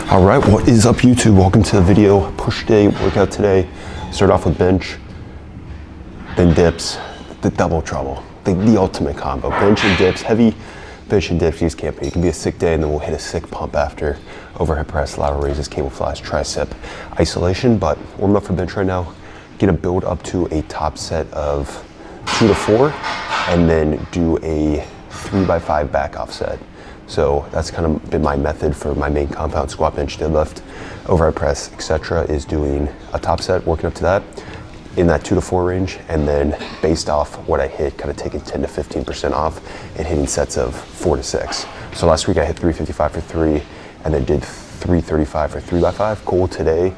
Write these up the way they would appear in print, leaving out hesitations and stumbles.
All right, what is up YouTube? Welcome to the video. Push day workout today. Start off with bench, then dips, the double trouble, the ultimate combo. Bench and dips, heavy bench and dips, use camping. It can be a sick day and then we'll hit a sick pump after. Overhead press, lateral raises, cable flies, tricep isolation. But warming up for bench right now. Gonna build up to a top set of 2 to 4 and then do a 3x5 back off set. So that's kind of been my method for my main compound, squat, bench, deadlift, overhead press, etc. is doing a top set, working up to that in that 2 to 4 range, and then based off what I hit, kind of taking 10 to 15% off and hitting sets of 4 to 6. So last week I hit 355 for 3 and then did 335 for 3x5. Goal today,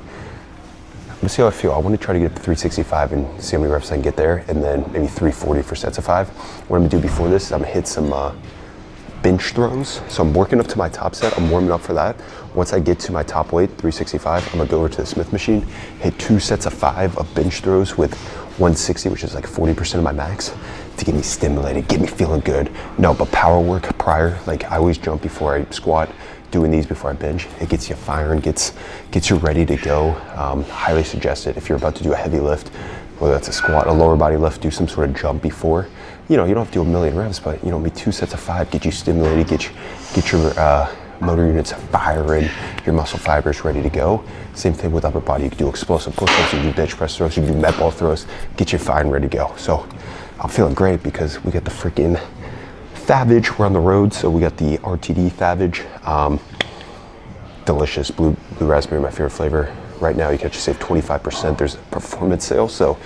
let's see how I feel. I want to try to get up to 365 and see how many reps I can get there, and then maybe 340 for sets of 5. What I'm gonna do before this is I'm gonna hit some bench throws. So I'm working up to my top set, I'm warming up for that. Once I get to my top weight, 365, I'm gonna go over to the Smith machine, hit 2 sets of 5 of bench throws with 160, which is like 40% of my max, to get me stimulated, get me feeling good. No, but power work prior, like I always jump before I squat, doing these before I bench. It gets you firing, gets you ready to go. Highly suggested if you're about to do a heavy lift, whether that's a squat, a lower body lift, do some sort of jump before. You know, you don't have to do a million reps, but maybe 2 sets of 5, get you stimulated, get your motor units firing, your muscle fibers ready to go. Same thing with upper body. You can do explosive push-ups, you can do bench press throws, you can do med ball throws, get you firing, ready to go. So I'm feeling great because we got the freaking Favage. We're on the road, so we got the RTD Favage. Delicious, blue raspberry, my favorite flavor. Right now you can actually save 25%. There's a performance sale, so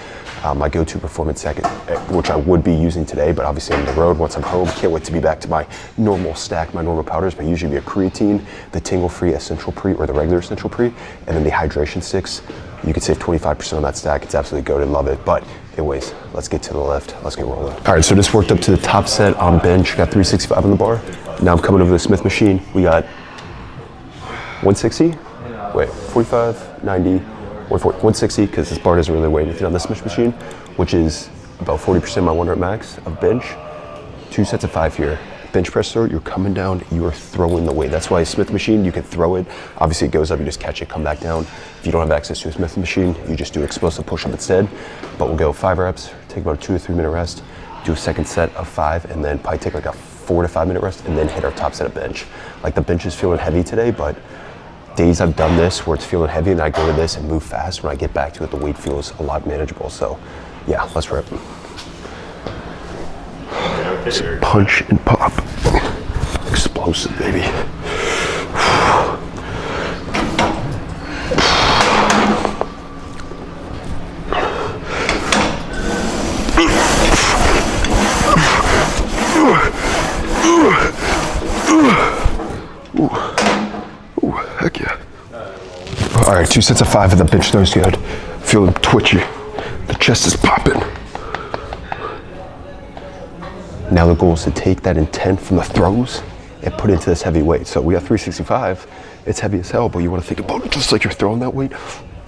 my go-to performance second, which I would be using today, but obviously I'm on the road. Once I'm home, can't wait to be back to my normal stack, my normal powders, but usually be a creatine, the tingle-free essential pre, or the regular essential pre, and then the hydration sticks. You can save 25% on that stack. It's absolutely goated, love it. But anyways, let's get to the lift. Let's get rolling. All right, so just worked up to the top set on bench. Got 365 on the bar. Now I'm coming over to the Smith machine. We got 160, wait, 45, 90, 160, because this bar doesn't really weigh anything on this Smith machine, which is about 40% of my 1 rep max of bench. 2 sets of 5 here. Bench press throw, you're coming down, you are throwing the weight. That's why a Smith machine, you can throw it. Obviously it goes up, you just catch it, come back down. If you don't have access to a Smith machine, you just do explosive push-up instead. But we'll go 5 reps, take about a 2 to 3 minute rest, do a second set of 5, and then probably take like a 4 to 5 minute rest, and then hit our top set of bench. Like the bench is feeling heavy today, but days I've done this where it's feeling heavy and I go to this and move fast, when I get back to it, the weight feels a lot manageable. So yeah, let's rip. Just punch and pop. Explosive, baby. Heck yeah. All right, 2 sets of 5 of the bench throws good. Feeling twitchy. The chest is popping. Now the goal is to take that intent from the throws and put it into this heavy weight. So we got 365. It's heavy as hell, but you want to think about it just like you're throwing that weight,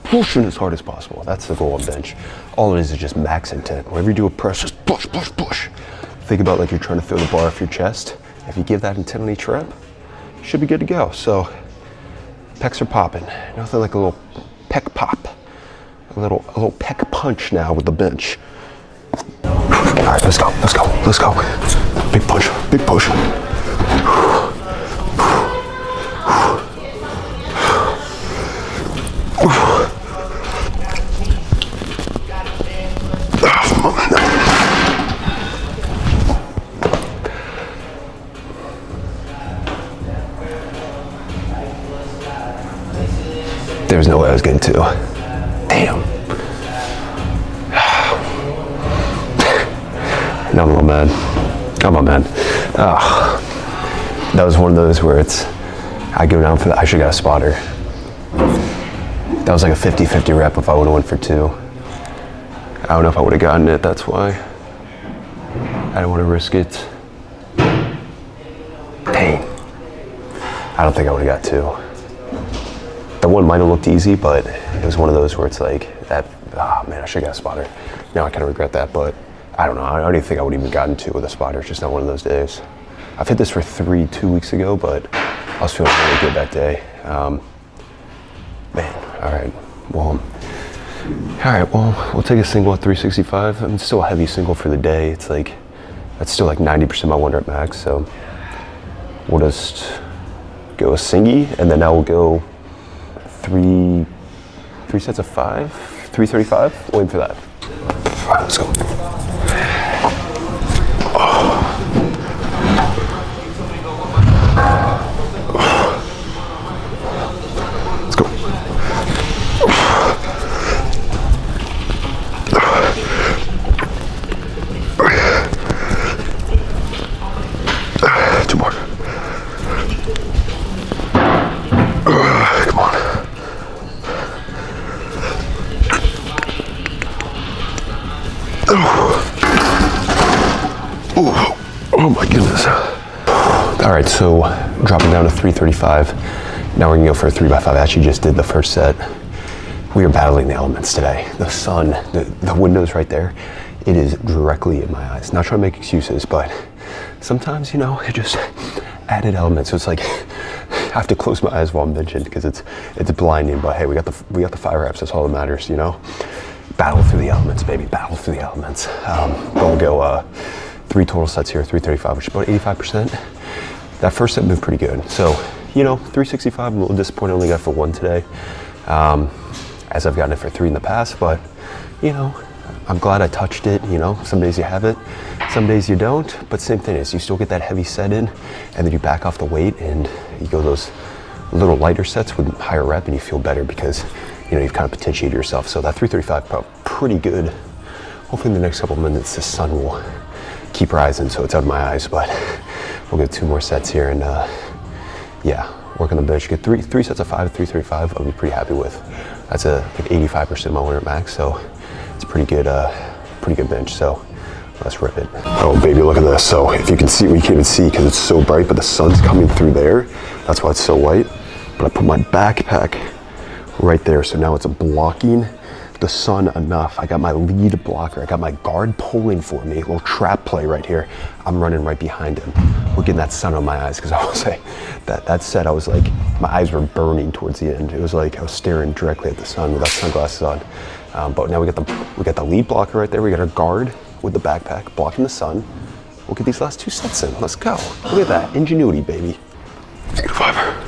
pushing as hard as possible. That's the goal on bench. All it is just max intent. Whenever you do a press, just push, push, push. Think about like you're trying to throw the bar off your chest. If you give that intent on each rep, you should be good to go. So pecs are popping. Nothing like a little pec pop. A little pec punch now with the bench. All right, let's go, let's go, let's go. Big push, big push. There's no way I was getting 2. Damn. Now I'm a little mad. That was one of those where I go down for I should have got a spotter. That was like a 50-50 rep if I would have went for 2. I don't know if I would have gotten it, that's why. I didn't want to risk it. Dang. I don't think I would have got 2. The one might have looked easy, but it was one of those where it's like, that, man, I should have got a spotter. Now I kind of regret that, but I don't know. I don't even think I would have even gotten 2 with a spotter. It's just not one of those days. I've hit this for 3 2 weeks ago, but I was feeling really good that day. Man, all right. Well, we'll take a single at 365. I mean, it's still a heavy single for the day. It's like, that's still like 90% my 1 rep max. So we'll just go a singy, and then I will go three sets of 5, 335. Waiting for that. All right, let's go. Let's go. 2 more. Come on. Oh my goodness. All right, so dropping down to 335. Now we're gonna go for a 3x5. I actually just did the first set. We are battling the elements today. The sun, the window's right there. It is directly in my eyes. Not trying to make excuses, but sometimes, you know, it just added elements. So it's like, I have to close my eyes while I'm benching because it's blinding, but hey, we got the 5 reps. That's all that matters, you know? Battle through the elements, baby, battle through the elements. But we'll go 3 total sets here, 335, which is about 85%. That first set moved pretty good. So, you know, 365, I'm a little disappointed I only got for 1 today, as I've gotten it for 3 in the past, but, you know, I'm glad I touched it. You know, some days you have it, some days you don't, but same thing is you still get that heavy set in, and then you back off the weight and you go those little lighter sets with higher rep, and you feel better because, you know, you've kind of potentiated yourself. So that 335 felt pretty good. Hopefully in the next couple of minutes the sun will keep rising so it's out of my eyes, but we'll get 2 more sets here, and yeah, work on the bench. Get 3 sets of 5 at 335. I'll be pretty happy with. That's like 85% of my 1 rep max, so it's pretty good bench. So let's rip it. Oh baby, look at this. So if you can see, we can't even see because it's so bright, but the sun's coming through there. That's why it's so white. But I put my backpack right there, so now it's blocking the sun enough. I got my lead blocker. I got my guard pulling for me. A little trap play right here. I'm running right behind him. We're getting that sun on my eyes, because I will say that set, I was like, my eyes were burning towards the end. It was like I was staring directly at the sun without sunglasses on. But now we got the lead blocker right there. We got our guard with the backpack blocking the sun. We'll get these last 2 sets in. Let's go. Look at that ingenuity, baby. 5.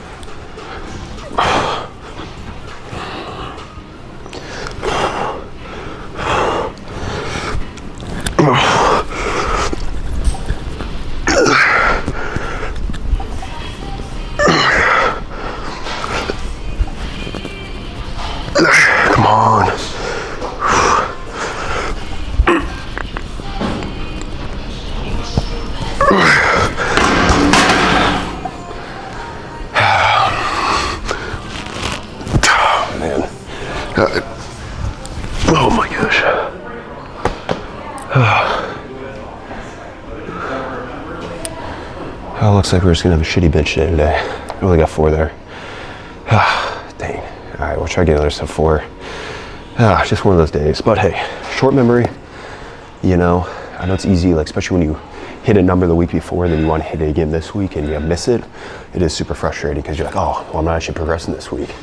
Come on. Man. Oh my gosh. Oh, looks like we're just gonna have a shitty bench day today. I only got 4 there. Dang. All right, we'll try getting another set 4. Just one of those days. But hey, short memory. You know, I know it's easy, like especially when you hit a number the week before and then you want to hit it again this week and you miss it. It is super frustrating because you're like, oh, well, I'm not actually progressing this week.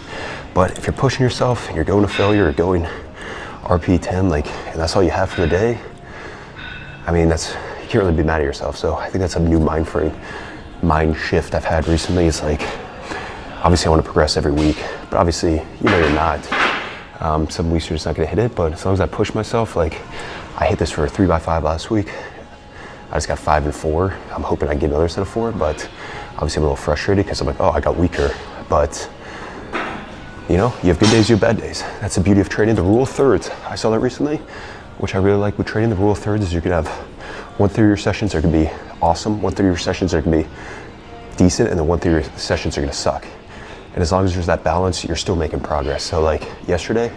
But if you're pushing yourself and you're going to failure or going RP 10, like, and that's all you have for the day, I mean, you can't really be mad at yourself. So I think that's a new mind shift I've had recently. It's like, obviously I want to progress every week, but obviously, you know, you're not. Some weeks you're just not gonna hit it, but as long as I push myself, like I hit this for a 3x5 last week. I just got 5 and 4. I'm hoping I get another set of 4, but obviously I'm a little frustrated because I'm like, oh, I got weaker. But you know, you have good days, you have bad days. That's the beauty of training. The rule of thirds. I saw that recently, which I really like with training. The rule of thirds is you can have 1/3 of your sessions are gonna be awesome, 1/3 of your sessions are gonna be decent, and then 1/3 of your sessions are gonna suck. And as long as there's that balance, you're still making progress. So like yesterday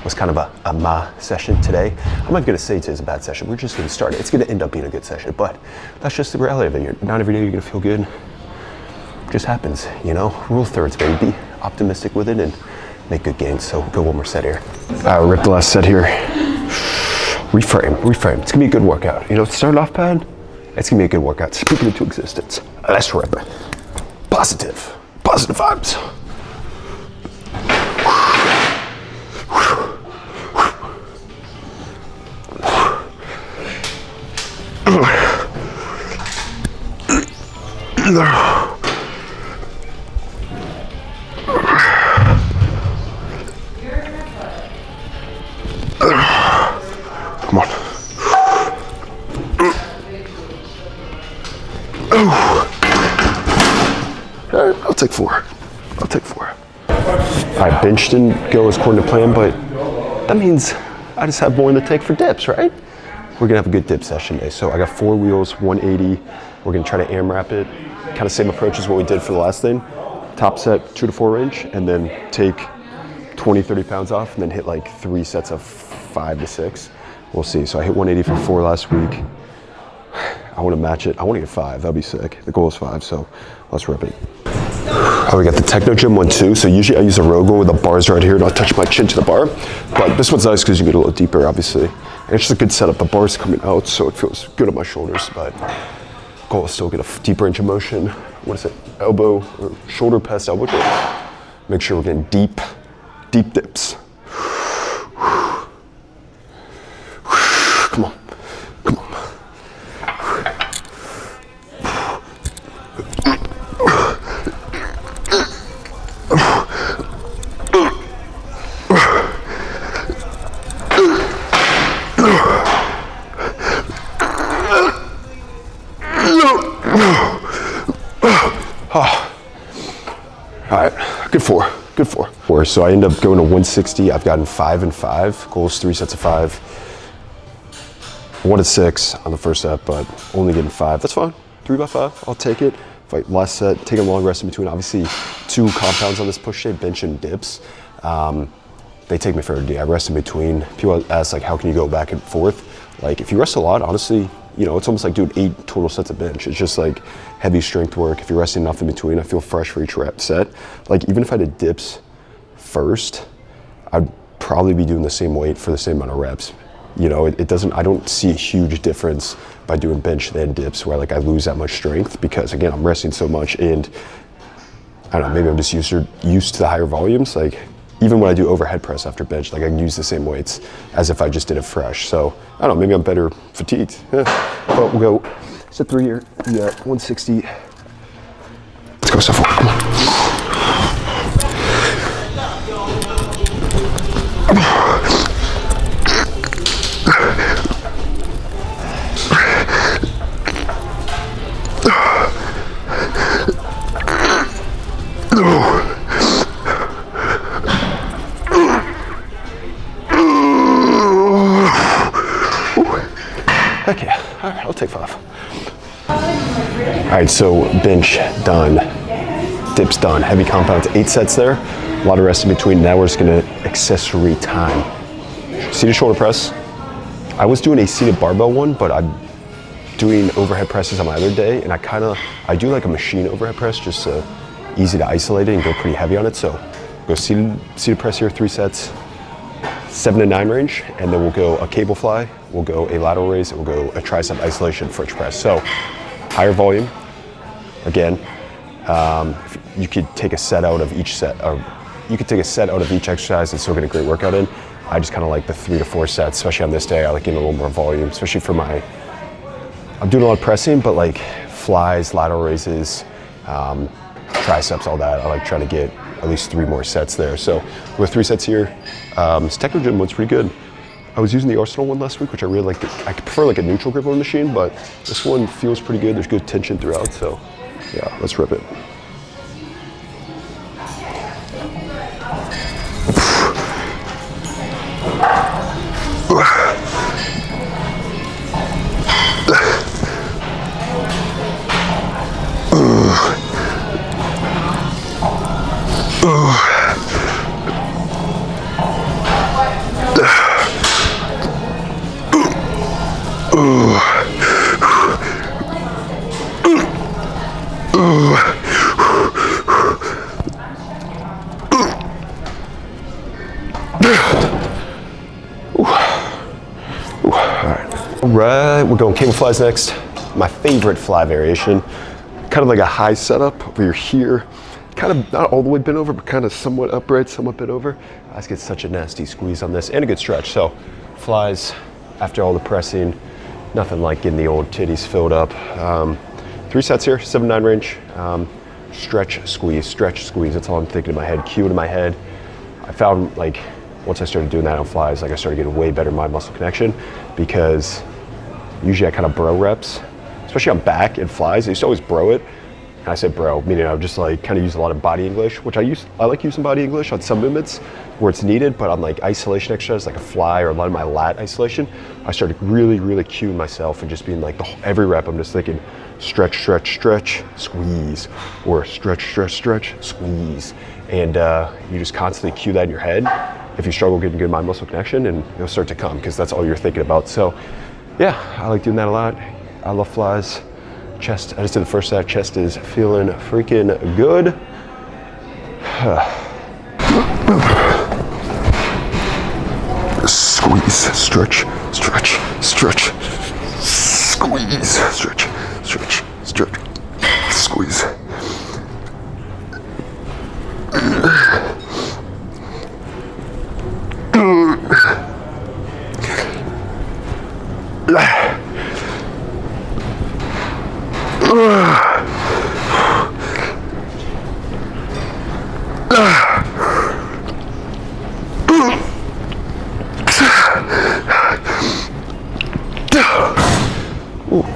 was kind of a ma session. Today, I'm not gonna say today's a bad session. We're just gonna start it. It's gonna end up being a good session, but that's just the reality of it. Not every day you're gonna feel good. It just happens, you know? Rule of thirds, baby. Be optimistic with it and make good gains. So go 1 more set here. Rip the last set here. Reframe. It's gonna be a good workout. You know, start off bad, it's gonna be a good workout. Speak it into existence. Let's rip it. Positive vibes. Come on. I'll take 4. I'll take 4. All right, bench didn't go as according to plan, but that means I just have more in the tank for dips, right? We're gonna have a good dip session today. So I got 4 wheels, 180. We're gonna try to AMRAP it. Kind of same approach as what we did for the last thing. Top set 2 to 4 range, and then take 20, 30 pounds off, and then hit like 3 sets of 5 to 6. We'll see. So I hit 180 for 4 last week. I want to match it. I want to get 5. That'd be sick. The goal is 5, so let's rip it. Oh, we got the Techno Gym one too. So usually I use a rogue one with the bars right here, and I'll touch my chin to the bar. But this one's nice because you get a little deeper, obviously. And it's just a good setup. The bar's coming out, so it feels good on my shoulders. But goal is still get a deep range of motion. What is it? Elbow or shoulder past elbow joint. Make sure we're getting deep dips. Come on, come on. All right, good 4, good 4. So I end up going to 160. I've gotten 5 and 5. Goals 3 sets of 5. 1 to 6 on the first set, but only getting 5. That's fine. 3 by 5. I'll take it. If last set, take a long rest in between. Obviously, 2 compounds on this push day, bench and dips. They take me for a day. I rest in between. People ask like, how can you go back and forth? Like, if you rest a lot, honestly, you know, it's almost like doing 8 total sets of bench. It's just like heavy strength work. If you're resting enough in between, I feel fresh for each set. Like, even if I did dips first, I'd probably be doing the same weight for the same amount of reps. You know, it doesn't, I don't see a huge difference by doing bench then dips where like I lose that much strength because again, I'm resting so much and I don't know, maybe I'm just used to the higher volumes. Like even when I do overhead press after bench, like I can use the same weights as if I just did it fresh. So I don't know, maybe I'm better fatigued. But we'll go set 3 here, yeah, 160. Let's go so far, come on. Heck yeah, all right, I'll take 5. All right, so bench done, dips done, heavy compounds, 8 sets there, a lot of rest in between. Now we're just gonna accessory time. Seated shoulder press. I was doing a seated barbell one, but I'm doing overhead presses on my other day, and I do like a machine overhead press, just easy to isolate it and go pretty heavy on it. So go seated press here, 3 sets, 7 to 9 range, and then we'll go a cable fly, we'll go a lateral raise, and we'll go a tricep isolation French press. So higher volume, again, you could take a set out of each set, or you could take a set out of each exercise and still get a great workout in. I just kind of like the 3 to 4 sets, especially on this day. I like getting a little more volume, especially for I'm doing a lot of pressing, but like flies, lateral raises, triceps, all that. I like trying to get at least 3 more sets there. So we have 3 sets here. This Techno Gym one's pretty good. I was using the Arsenal one last week, which I really like. I prefer like a neutral grip on the machine, but this one feels pretty good. There's good tension throughout, so yeah, let's rip it. Alright, we're going cable flies next. My favorite fly variation. Kind of like a high setup where you're here, kind of not all the way bent over, but kind of somewhat upright, somewhat bent over. I just get such a nasty squeeze on this and a good stretch. So flies after all the pressing, nothing like getting the old titties filled up. 3 sets here, 7-9 range. Stretch, squeeze, that's all I'm thinking in my head, cue in my head. I found like, once I started doing that on flies, like I started getting way better mind muscle connection, because usually I kind of bro reps, especially on back and flies. I used to always bro it. And I said bro, meaning I would just like kind of use a lot of body English, which I like using body English on some movements where it's needed, but on like isolation exercises, like a fly or a lot of my lat isolation, I started really cueing myself and just being like every rep, I'm just thinking stretch, squeeze, or stretch, squeeze. And you just constantly cue that in your head if you struggle getting good mind muscle connection, and it'll start to come because that's all you're thinking about. So yeah, I like doing that a lot. I love flies. Chest, I just did the first set. Chest is feeling freaking good. Squeeze, stretch, squeeze, stretch, squeeze.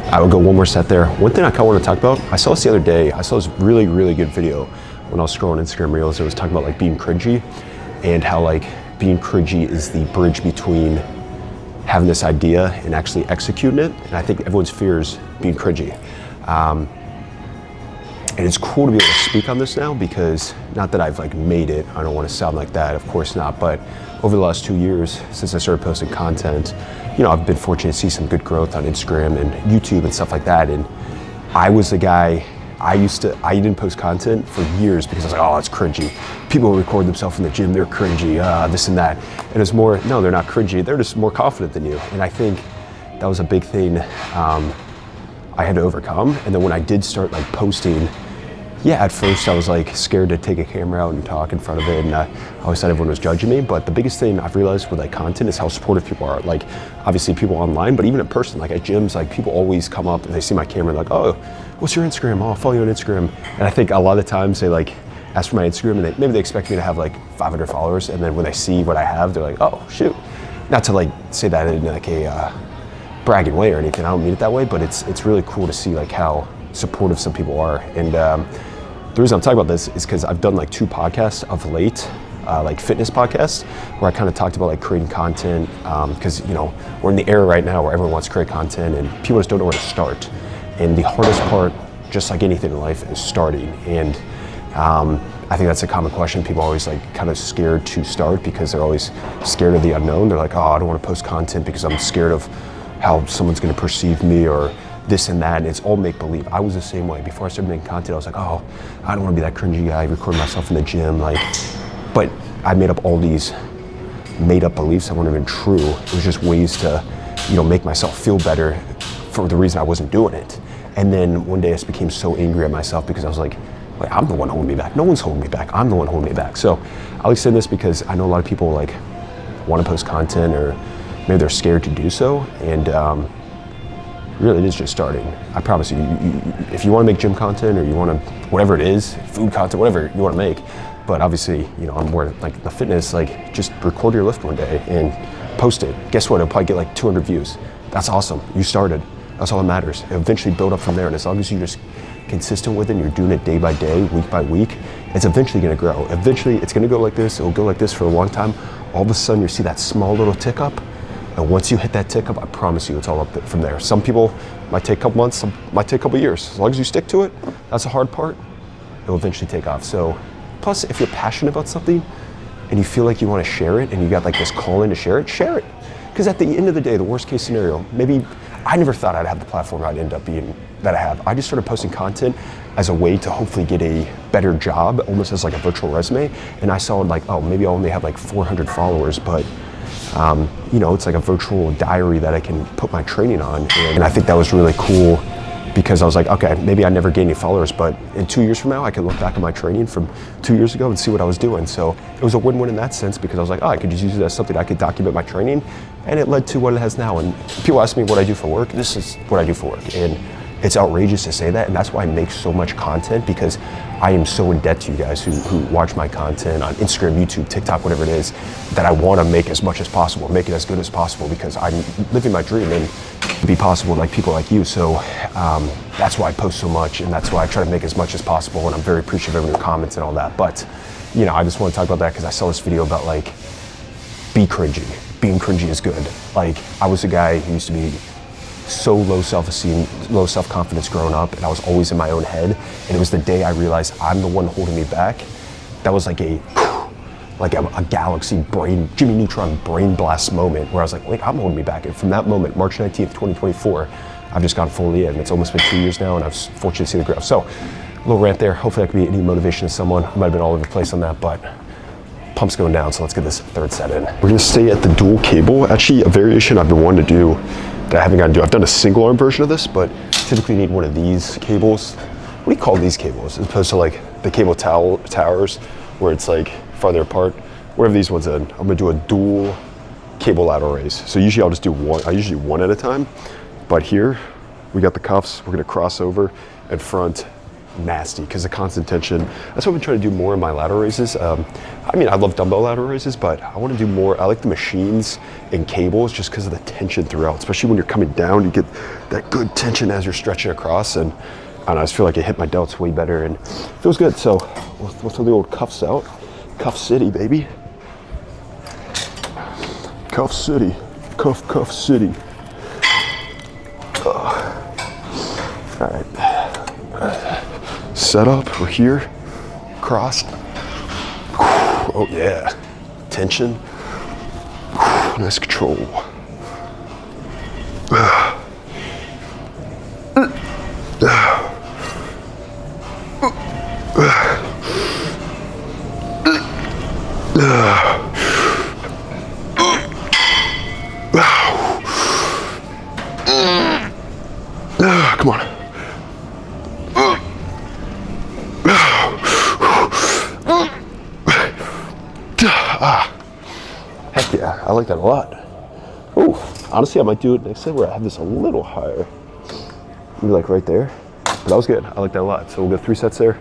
I would go one more set there. One thing I kind of want to talk about, I saw this the other day. I saw this really good video when I was scrolling Instagram Reels. It was talking about like being cringy, and how like being cringy is the bridge between having this idea and actually executing it. And I think everyone's fear is being cringy. And it's cool to be able to speak on this now, because not that I've like made it, I don't want to sound like that, of course not, but over the last 2 years since I started posting content, you know, I've been fortunate to see some good growth on Instagram and YouTube and stuff like that. And I was the guy, I didn't post content for years because I was like, oh, it's cringy. People record themselves in the gym, they're cringy, this and that. And it's more, no, they're not cringy, they're just more confident than you. And I think that was a big thing I had to overcome. And then when I did start like posting, yeah, at first I was like scared to take a camera out and talk in front of it, and I always thought everyone was judging me. But the biggest thing I've realized with like content is how supportive people are. Like obviously people online, but even in person, like at gyms, like people always come up and they see my camera like, oh, what's your Instagram? Oh, I'll follow you on Instagram. And I think a lot of the times they like ask for my Instagram, and maybe they expect me to have like 500 followers. And then when they see what I have, they're like, oh, shoot. Not to like say that in like a bragging way or anything. I don't mean it that way, but it's really cool to see like how supportive some people are. And the reason I'm talking about this is because I've done like 2 podcasts of late, like fitness podcasts, where I kind of talked about like creating content, because you know, we're in the era right now where everyone wants to create content and people just don't know where to start. And the hardest part, just like anything in life, is starting. And I think that's a common question. People are always like kind of scared to start because they're always scared of the unknown. They're like, oh, I don't want to post content because I'm scared of how someone's going to perceive me, or this and that, and it's all make-believe. I was the same way. Before I started making content, I was like, oh, I don't want to be that cringy guy, recording myself in the gym, like, but I made up all these made-up beliefs that weren't even true. It was just ways to, you know, make myself feel better for the reason I wasn't doing it. And then one day I just became so angry at myself because I was like, wait, I'm the one holding me back. No one's holding me back. I'm the one holding me back. So I like saying this because I know a lot of people like want to post content, or maybe they're scared to do so, and really it is just starting. I promise you, if you want to make gym content, or you want to, whatever it is, food content, whatever you want to make, but obviously, you know, I'm more like the fitness, like just record your lift one day and post it. Guess what? It'll probably get like 200 views. That's awesome. You started. That's all that matters. It'll eventually build up from there, and as long as you're just consistent with it and you're doing it day by day, week by week, it's eventually going to grow. Eventually, it's going to go like this. It'll go like this for a long time. All of a sudden, you see that small little tick up. And once you hit that tick up, I promise you, it's all up from there. Some people might take a couple months, some might take a couple years. As long as you stick to it, that's the hard part. It'll eventually take off. So, plus, if you're passionate about something and you feel like you want to share it, and you got like this calling to share it, share it. Because at the end of the day, the worst case scenario, maybe I never thought I'd have the platform I'd end up being that I have. I just started posting content as a way to hopefully get a better job, almost as like a virtual resume. And I saw like, oh, maybe I'll only have like 400 followers, but you know, it's like a virtual diary that I can put my training on. And I think that was really cool because I was like, okay, maybe I never gained any followers, but in 2 years from now, I can look back at my training from 2 years ago and see what I was doing. So it was a win-win in that sense, because I was like, oh, I could just use it as something I could document my training, and it led to what it has now. And people ask me what I do for work. This is what I do for work. And it's outrageous to say that, and that's why I make so much content, because I am so in debt to you guys who watch my content on Instagram, YouTube, TikTok, whatever it is, that I want to make as much as possible, make it as good as possible, because I'm living my dream and to be possible like people like you. So that's why I post so much, and that's why I try to make as much as possible, and I'm very appreciative of your comments and all that. But you know, I just want to talk about that because I saw this video about like, be cringy. Being cringy is good. Like, I was a guy who used to be so low self-esteem, low self-confidence growing up, and I was always in my own head. And it was the day I realized I'm the one holding me back. That was like a galaxy brain, Jimmy Neutron brain blast moment where I was like, wait, I'm holding me back. And from that moment, March 19th, 2024, I've just gone fully in. It's almost been 2 years now, and I was fortunate to see the growth. So, a little rant there. Hopefully that could be any motivation to someone. I might have been all over the place on that, but pump's going down, so let's get this third set in. We're gonna stay at the dual cable. Actually, a variation I've been wanting to do that I haven't gotten to do. I've done a single arm version of this, but typically need one of these cables. What do you call these cables? As opposed to like the cable towers where it's like farther apart. Whatever these ones in, I'm gonna do a dual cable lateral raise. So usually I'll just do one, I usually do one at a time, but here we got the cuffs, we're gonna cross over and front nasty because the constant tension. That's what I've been trying to do more in my lateral raises. I mean, I love dumbbell lateral raises, but I want to do more. I like the machines and cables just because of the tension throughout, especially when you're coming down, you get that good tension as you're stretching across, and I just feel like it hit my delts way better and feels good. So we'll throw the old cuffs out. Cuff City, baby. Cuff City. Cuff City. All right. Set up, we're here, crossed. Oh yeah, tension, nice control. Come on. Heck yeah, I like that a lot. Ooh, honestly, I might do it next time where I have this a little higher. Maybe like right there. But that was good. I like that a lot. So we'll go 3 sets there.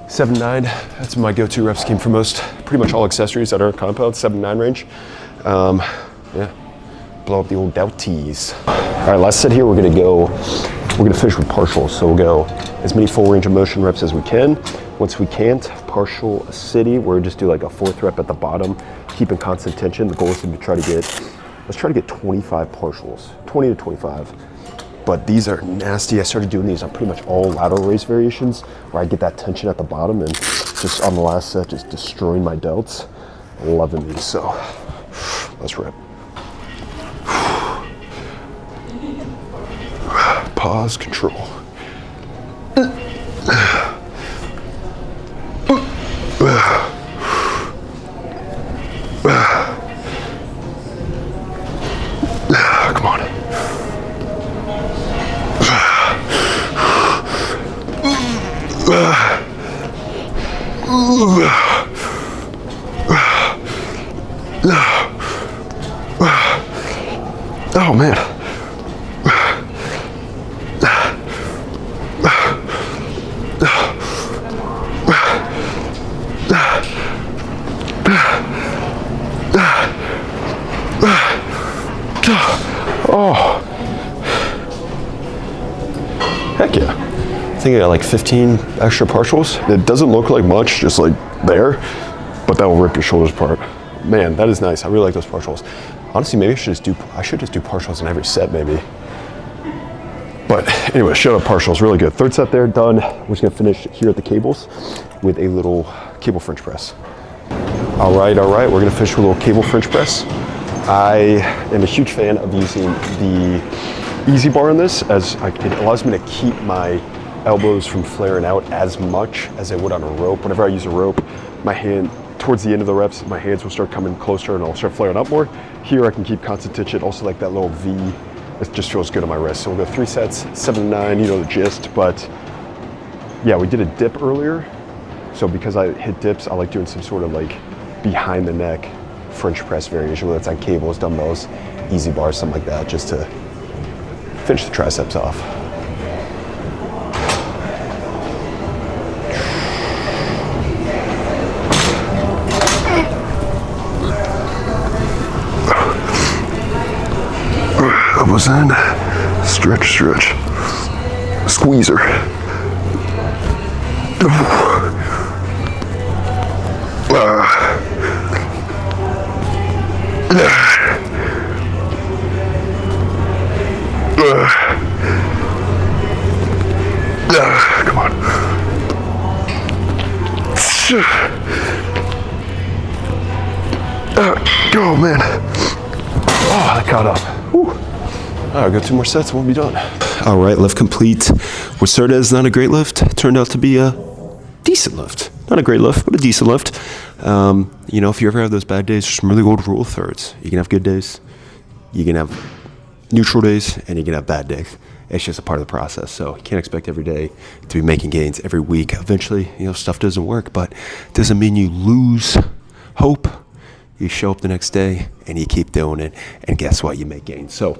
7-9. That's my go-to rep scheme for pretty much all accessories that are compound. 7-9 range. Yeah, blow up the old Deltoids. All right, last set here. We're gonna finish with partials. So we'll go as many full range of motion reps as we can. Once we can't, partial city, we'll just do like a 4th rep at the bottom, keeping constant tension. The goal is to let's try to get 25 partials, 20 to 25. But these are nasty. I started doing these on pretty much all lateral raise variations where I get that tension at the bottom and just on the last set, just destroying my delts. Loving these, so let's rip. Pause, control. Come on. Oh man. Oh, heck yeah. I think I got like 15 extra partials. It doesn't look like much, just like there, but that will rip your shoulders apart. Man, that is nice. I really like those partials. Honestly, maybe I should just do partials in every set, maybe. But anyway, shut up partials, really good. 3rd set there, done. We're just gonna finish here at the cables with a little cable French press. All right, we're gonna finish with a little cable French press. I am a huge fan of using the easy bar in this, as it allows me to keep my elbows from flaring out as much as I would on a rope. Whenever I use a rope, my hand, towards the end of the reps, my hands will start coming closer and I'll start flaring up more. Here I can keep constant tension, also like that little V. It just feels good on my wrist. So we'll go 3 sets, 7-9, you know the gist, but yeah, we did a dip earlier. So because I hit dips, I like doing some sort of like behind the neck French press variation, whether it's on cables, dumbbells, easy bars, something like that, just to finish the triceps off. elbows in. Stretch, stretch. Squeezer. Come on. Go, man. Oh, that caught up. Whew. All right, got 2 more sets and we'll be done. All right, lift complete. What started as not a great lift turned out to be a decent lift. Not a great lift, but a decent lift. You know, if you ever have those bad days, just really go to rule of thirds. You can have good days, you can have neutral days, and you can have bad days. It's just a part of the process. So you can't expect every day to be making gains every week. Eventually, you know, stuff doesn't work, but it doesn't mean you lose hope. You show up the next day and you keep doing it, and guess what? You make gains. So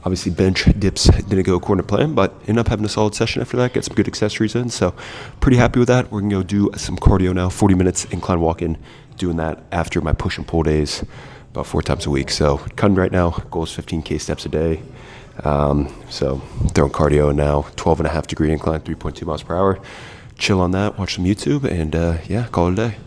obviously bench dips didn't go according to plan, but ended up having a solid session after that, get some good accessories in. So pretty happy with that. We're gonna go do some cardio now, 40 minutes incline walking, doing that after my push and pull days, about 4 times a week. So cutting right now, goal is 15K steps a day. So throwing cardio in now, 12.5 degree incline, 3.2 miles per hour. Chill on that, watch some YouTube, and yeah, call it a day.